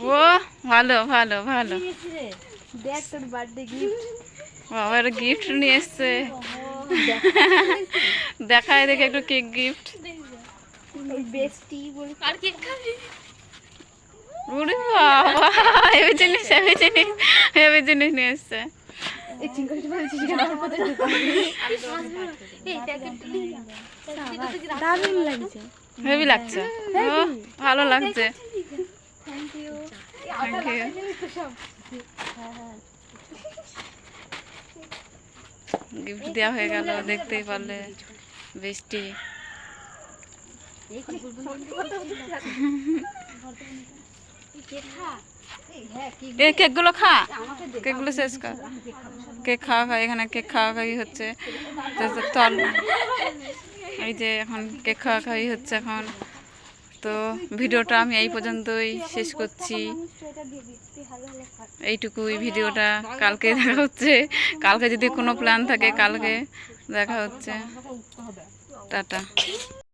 ও ভালো ভালো ভালো। দেখ তোর বার্থডে গিফট। বাবার গিফট নিয়ে এসছে। দেখায় দেখে একটু কেক গিফট। বেস্টি বলে আর কেক খাবি? ওরে বাবা, হেভি জিনিস হেভি জিনিস হেভি জিনিস নিয়ে এসছে। এই চিংড়িটা বলছিস কেন? আর কোথায় ঢুকাবি? এই প্যাকেটটা দারুণ লাগছে। হেভি লাগছে, ও ভালো লাগছে। Thank you. Thank you. Gift দেওয়া হয়ে গেল, দেখতেই পারলে বৃষ্টি। এই কেকগুলো খা, কেকগুলো শেষ কর। কেক খাওয়া খাওয়া, এখানে কেক খাওয়া খাওয়ি হচ্ছে। চল, এই যে এখন কেক খাওয়া খাওয়ি হচ্ছে এখন। তো ভিডিওটা আমি এই পর্যন্তই শেষ করছি। এইটুকুই ভিডিওটা, কালকে দেখা হচ্ছে। কালকে যদি কোনো প্ল্যান থাকে কালকে দেখা হচ্ছে। টাটা।